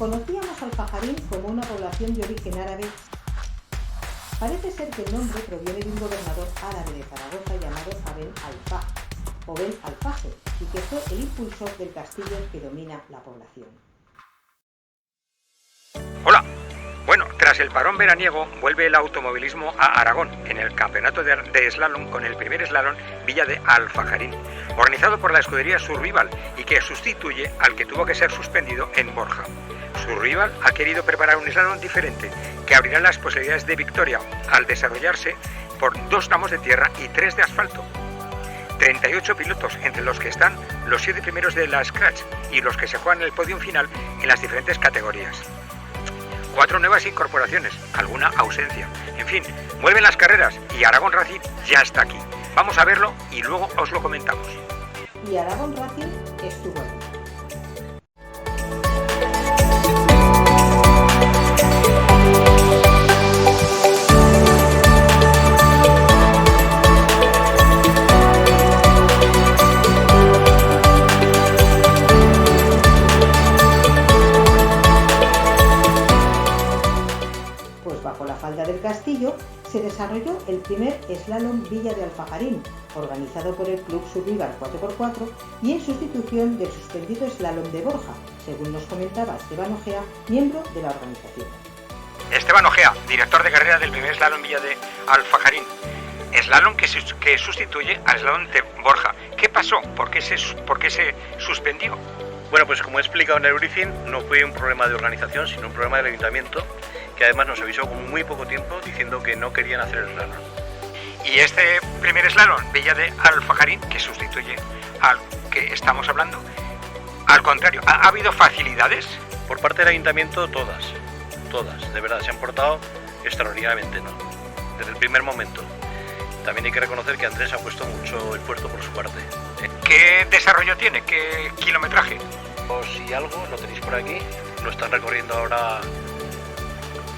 Conocíamos Al-Fajarín como una población de origen árabe. Parece ser que el nombre proviene de un gobernador árabe de Zaragoza llamado Aben al-Faj o Ben al-Faje, y que fue el impulsor del castillo que domina la población. Hola. Bueno, tras el parón veraniego vuelve el automovilismo a Aragón en el campeonato de slalom con el primer slalom Villa de Al-Fajarín, organizado por la escudería Survival y que sustituye al que tuvo que ser suspendido en Borja. Survival ha querido preparar un slalom diferente que abrirá las posibilidades de victoria al desarrollarse por 2 tramos de tierra y 3 de asfalto. 38 pilotos, entre los que están los 7 primeros de la Scratch y los que se juegan el podium final en las diferentes categorías. 4 nuevas incorporaciones, alguna ausencia. En fin, vuelven las carreras y Aragón Racing ya está aquí. Vamos a verlo y luego os lo comentamos. Y Aragón Racing estuvo aquí. Del castillo se desarrolló el primer slalom Villa de Al-Fajarín, organizado por el Club Survival 4x4 y en sustitución del suspendido slalom de Borja, según nos comentaba Esteban Ojea, miembro de la organización. Esteban Ojea, director de carrera del primer slalom Villa de Al-Fajarín. Slalom que sustituye al slalom de Borja. ¿Qué pasó? ¿Por qué se suspendió? Bueno, pues como he explicado en el briefing, no fue un problema de organización, sino un problema del ayuntamiento, que además nos avisó con muy poco tiempo diciendo que no querían hacer el slalom. Y este primer slalom, Villa de Al-Fajarín, que sustituye al que estamos hablando, al contrario, ¿ha habido facilidades? Por parte del ayuntamiento, todas, de verdad, se han portado extraordinariamente, ¿no? Desde el primer momento. También hay que reconocer que Andrés ha puesto mucho esfuerzo por su parte. ¿Qué desarrollo tiene? ¿Qué kilometraje? O si algo, lo tenéis por aquí, lo están recorriendo ahora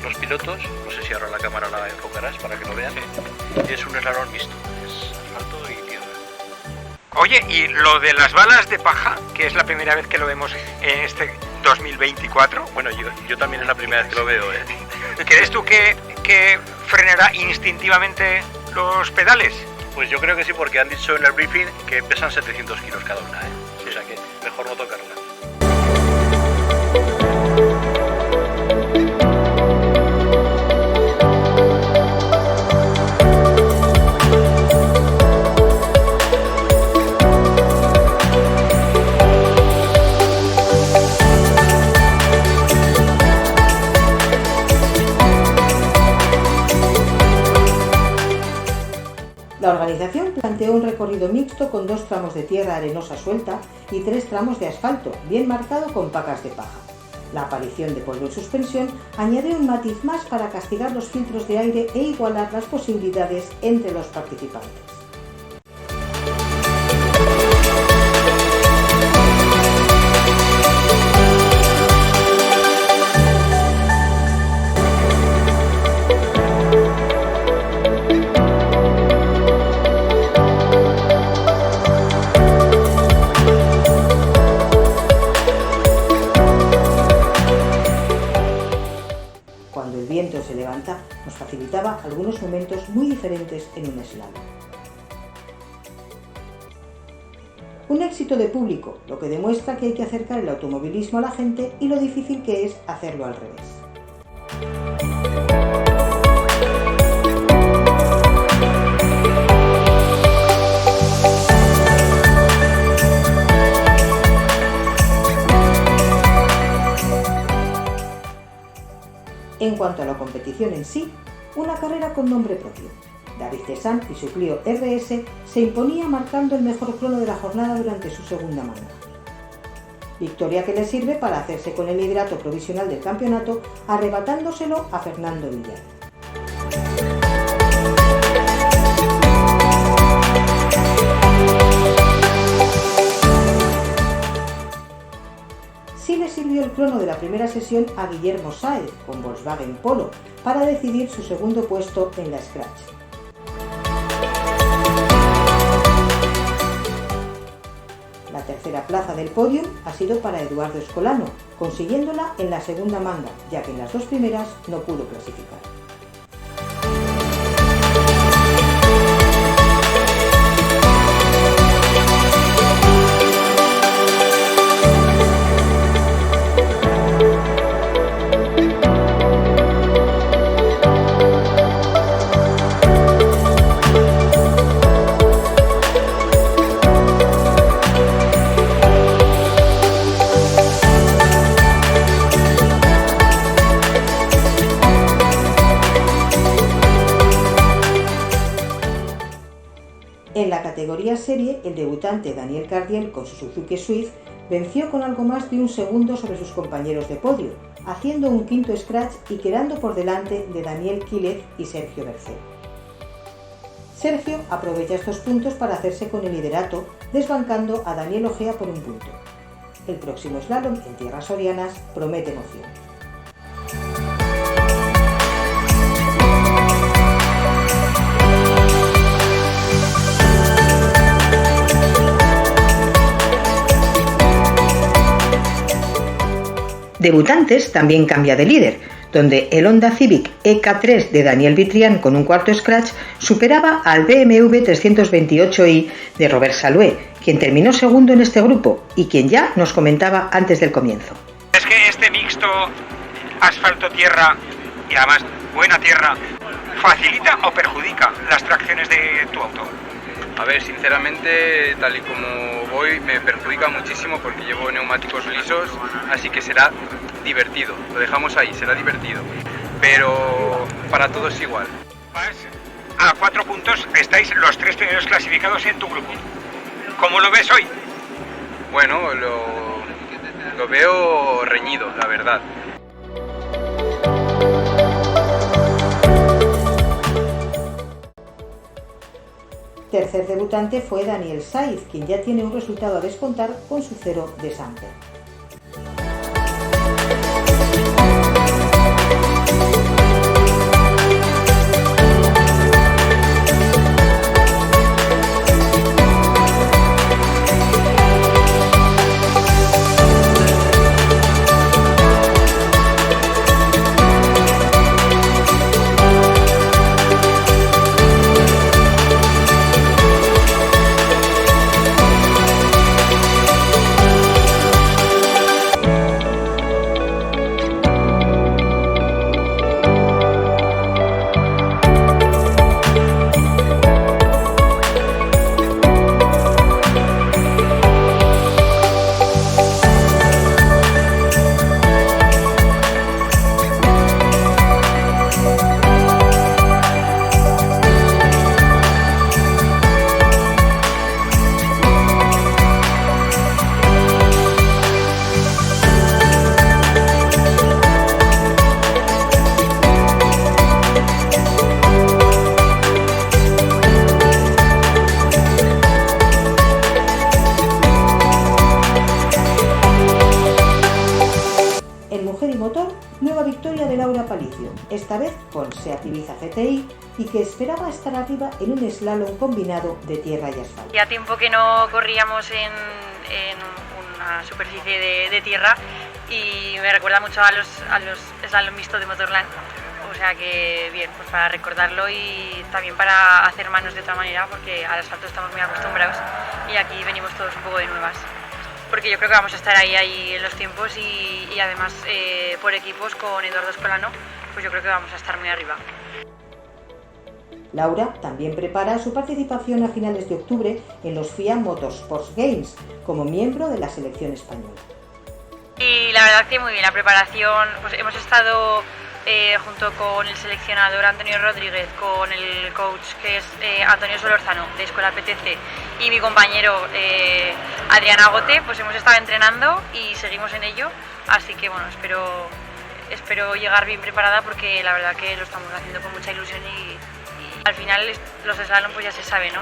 los pilotos, no sé si ahora la cámara la enfocarás para que lo vean. Es un slalom mixto, es asfalto y tierra. Oye, y lo de las balas de paja, que es la primera vez que lo vemos en este 2024. Bueno, yo también es la primera vez que lo veo, ¿Crees tú que frenará instintivamente los pedales? Pues yo creo que sí, porque han dicho en el briefing que pesan 700 kilos cada una, O sea que mejor no tocarla. La organización planteó un recorrido mixto con 2 tramos de tierra arenosa suelta y 3 tramos de asfalto, bien marcado con pacas de paja. La aparición de polvo en suspensión añadió un matiz más para castigar los filtros de aire e igualar las posibilidades entre los participantes. Se levanta, nos facilitaba algunos momentos muy diferentes en un slalom. Un éxito de público, lo que demuestra que hay que acercar el automovilismo a la gente y lo difícil que es hacerlo al revés. En cuanto a la competición en sí, una carrera con nombre propio. David Tesán y su Clio RS se imponía marcando el mejor crono de la jornada durante su segunda manga. Victoria que le sirve para hacerse con el liderato provisional del campeonato, arrebatándoselo a Fernando Villar. Sí le sirvió el crono de la primera sesión a Guillermo Sáez, con Volkswagen Polo, para decidir su segundo puesto en la Scratch. La tercera plaza del podio ha sido para Eduardo Escolano, consiguiéndola en la segunda manga, ya que en las dos primeras no pudo clasificar. En la categoría serie, el debutante Daniel Cardiel con su Suzuki Swift venció con algo más de un segundo sobre sus compañeros de podio, haciendo un quinto scratch y quedando por delante de Daniel Quílez y Sergio Bercé. Sergio aprovecha estos puntos para hacerse con el liderato, desbancando a Daniel Ojea por un punto. El próximo slalom en tierras sorianas promete emoción. Debutantes también cambia de líder, donde el Honda Civic EK3 de Daniel Vitrián con un cuarto scratch superaba al BMW 328i de Robert Salué, quien terminó segundo en este grupo y quien ya nos comentaba antes del comienzo. Es que este mixto asfalto-tierra y además buena tierra, ¿facilita o perjudica las tracciones de tu auto? A ver, sinceramente, tal y como voy, me perjudica muchísimo porque llevo neumáticos lisos, así que será divertido. Lo dejamos ahí, será divertido. Pero para todos igual. A 4 puntos estáis los 3 primeros clasificados en tu grupo. ¿Cómo lo ves hoy? Bueno, lo veo reñido, la verdad. Tercer debutante fue Daniel Saiz, quien ya tiene un resultado a descontar con su 0 de Samper. Nueva victoria de Laura Palicio, esta vez con Seat Ibiza GTI y que esperaba estar arriba en un slalom combinado de tierra y asfalto. Ya tiempo que no corríamos en una superficie de tierra y me recuerda mucho a los slalom mixtos de Motorland. O sea que bien, pues para recordarlo y también para hacer manos de otra manera porque al asfalto estamos muy acostumbrados y aquí venimos todos un poco de nuevas. Porque yo creo que vamos a estar ahí en los tiempos y además por equipos con Eduardo Escolano, pues yo creo que vamos a estar muy arriba. Laura también prepara su participación a finales de octubre en los FIA Motorsports Games como miembro de la selección española. Y la verdad que muy bien, la preparación, pues hemos estado junto con el seleccionador Antonio Rodríguez, con el coach que es Antonio Solórzano de Escuela PTC y mi compañero Adrián Agote, pues hemos estado entrenando y seguimos en ello, así que bueno, espero llegar bien preparada porque la verdad que lo estamos haciendo con mucha ilusión y al final los slalom pues ya se sabe, ¿no?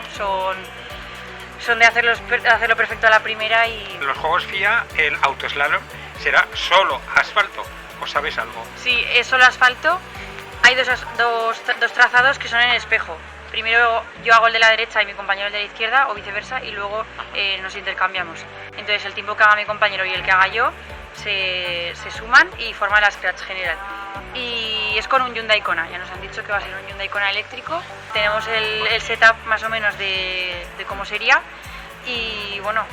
Son de hacerlo perfecto a la primera y... Los Juegos FIA, el autoslalom será solo asfalto. ¿O sabes algo? Sí, es solo asfalto. Hay dos trazados que son en espejo primero yo hago el de la derecha y mi compañero el de la izquierda o viceversa y luego nos intercambiamos. Entonces el tiempo que haga mi compañero y el que haga yo se suman y forman la Scratch general. Y es con un Hyundai Kona, ya nos han dicho que va a ser un Hyundai Kona eléctrico. Tenemos el setup más o menos de cómo sería y bueno,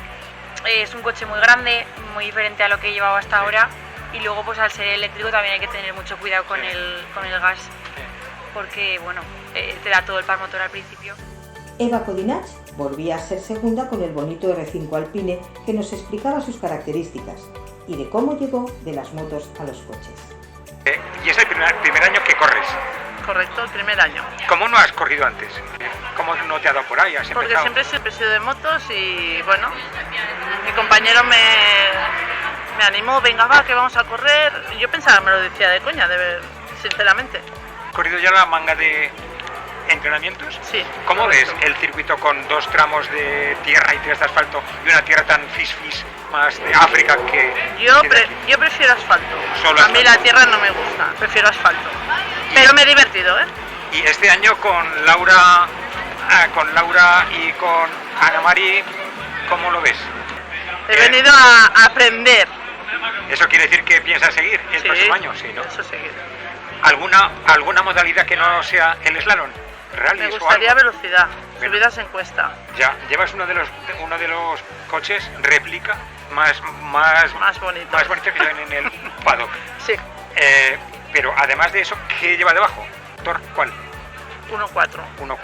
es un coche muy grande, muy diferente a lo que he llevado hasta ahora y luego pues al ser eléctrico también hay que tener mucho cuidado con el gas porque bueno, te da todo el par motor al principio. Eva Codinach volvía a ser segunda con el bonito R5 Alpine que nos explicaba sus características y de cómo llegó de las motos a los coches. Y es el primer año que corres. Correcto, el primer año. ¿Cómo no has corrido antes? ¿Cómo no te ha dado por ahí? Porque siempre he sido de motos y bueno, mi compañero me animó, venga va, que vamos a correr. Yo pensaba, me lo decía de coña, sinceramente. ¿Has corrido ya la manga de entrenamientos? Sí. ¿Cómo ves el circuito con 2 tramos de tierra y 3 de asfalto y una tierra tan fis más de África que... Yo prefiero asfalto. Solo a mí la tierra no me gusta, prefiero asfalto. Pero me he divertido, ¿eh? Y este año con Laura y con Ana Mari, ¿cómo lo ves? He venido a aprender. ¿Eso quiere decir que piensas seguir el próximo año? Sí, ¿no? Eso seguir. ¿Alguna modalidad que no sea el slalom? Me gustaría velocidad, subidas en cuesta. Ya, llevas uno de los coches réplica más bonito que llevan en el paddock. Sí. Pero además de eso, ¿qué lleva debajo? ¿Cuál? 1.4. 1.4.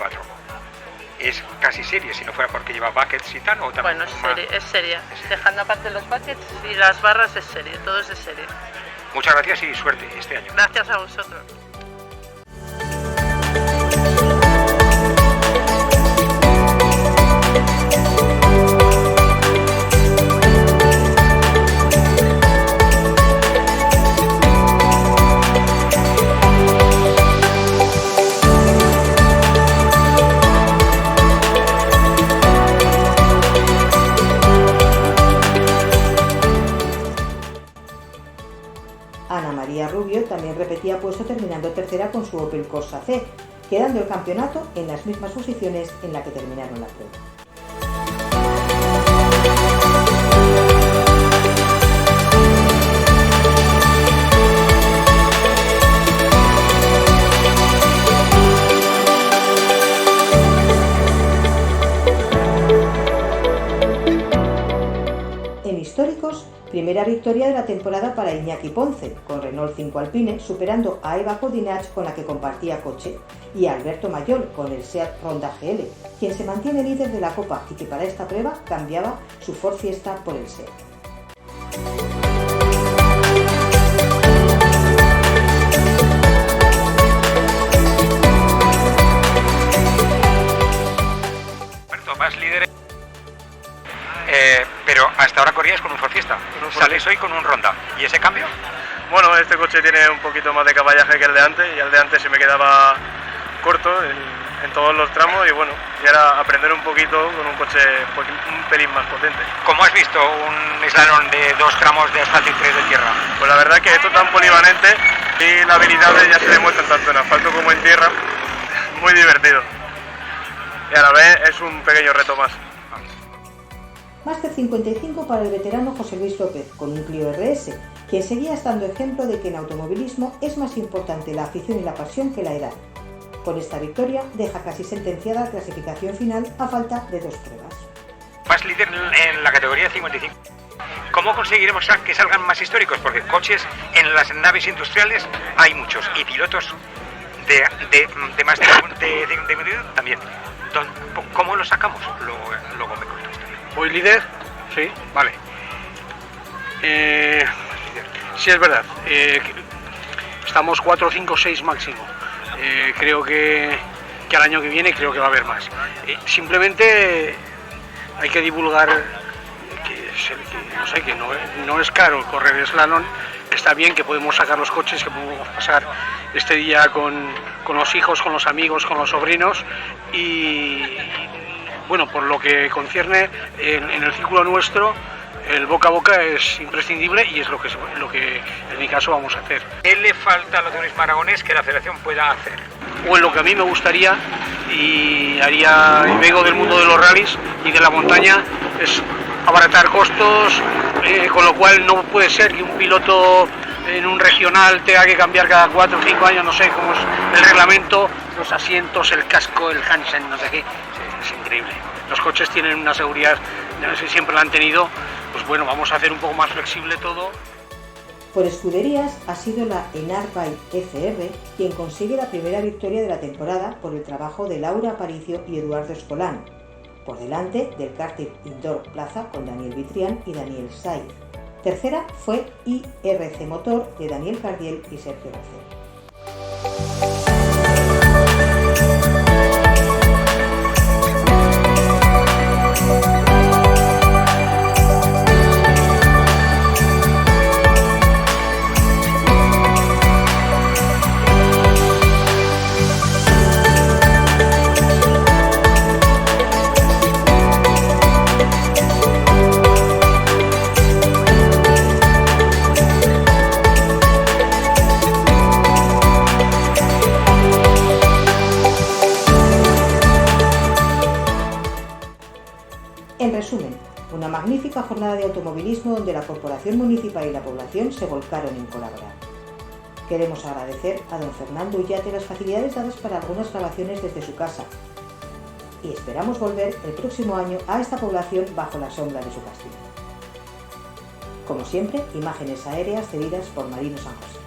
Es casi serie, si no fuera porque lleva buckets y tal. ¿O también? Bueno, es serie. Dejando aparte los buckets y las barras es serie, todo es de serie. Muchas gracias y suerte este año. Gracias a vosotros. Ana María Rubio también repetía puesto terminando tercera con su Opel Corsa C, quedando el campeonato en las mismas posiciones en las que terminaron la prueba. En históricos, primera victoria de la temporada para Iñaki Ponce, con Renault 5 Alpine, superando a Eva Codinach, con la que compartía coche, y a Alberto Mayol, con el Seat Ronda GL, quien se mantiene líder de la Copa y que para esta prueba cambiaba su Ford Fiesta por el Seat. Vas líder. Pero hasta ahora corrías con un Ford Fiesta. Sales hoy con un Ronda. ¿Y ese cambio? Bueno, este coche tiene un poquito más de caballaje que el de antes y el de antes se me quedaba corto en todos los tramos y bueno, y era aprender un poquito con un coche un pelín más potente. ¿Cómo has visto un slalom de 2 tramos de asfalto y 3 de tierra? Pues la verdad que esto tan polivalente y la habilidad ya se demuestran tanto en asfalto como en tierra. Muy divertido. Y a la vez es un pequeño reto más. Máster 55 para el veterano José Luis López, con un Clio RS, quien seguía estando ejemplo de que en automovilismo es más importante la afición y la pasión que la edad. Con esta victoria deja casi sentenciada la clasificación final a falta de 2 pruebas. Vas líder en la categoría 55. ¿Cómo conseguiremos que salgan más históricos? Porque coches en las naves industriales hay muchos y pilotos de más de también. ¿Cómo lo sacamos? Luego me cuento. ¿Voy líder? Sí. Vale. Sí, es verdad. Estamos 4, 5, 6 máximo. Creo que al año que viene creo que va a haber más. Simplemente hay que divulgar que no es caro correr el slalom, que está bien, que podemos sacar los coches, que podemos pasar este día con los hijos, con los amigos, con los sobrinos y bueno, por lo que concierne en el círculo nuestro, el boca a boca es imprescindible y es lo que en mi caso vamos a hacer. ¿Qué le falta al turismo aragonés que la federación pueda hacer? Bueno, lo que a mí me gustaría y vengo del mundo de los rallies y de la montaña, es abaratar costos, con lo cual no puede ser que un piloto en un regional tenga que cambiar cada 4 o 5 años, no sé cómo es el reglamento, los asientos, el casco, el Hansen, no sé qué, es increíble. Los coches tienen una seguridad, siempre la han tenido, pues bueno, vamos a hacer un poco más flexible todo. Por escuderías ha sido la Enarbike FR quien consigue la primera victoria de la temporada por el trabajo de Laura Aparicio y Eduardo Escolán, por delante del Karting Indoor Plaza con Daniel Vitrián y Daniel Saiz. Tercera fue IRC Motor de Daniel Cardiel y Sergio García. En resumen, una magnífica jornada de automovilismo donde la Corporación Municipal y la población se volcaron en colaborar. Queremos agradecer a don Fernando Ullate las facilidades dadas para algunas grabaciones desde su casa y esperamos volver el próximo año a esta población bajo la sombra de su castillo. Como siempre, imágenes aéreas cedidas por Marino San José.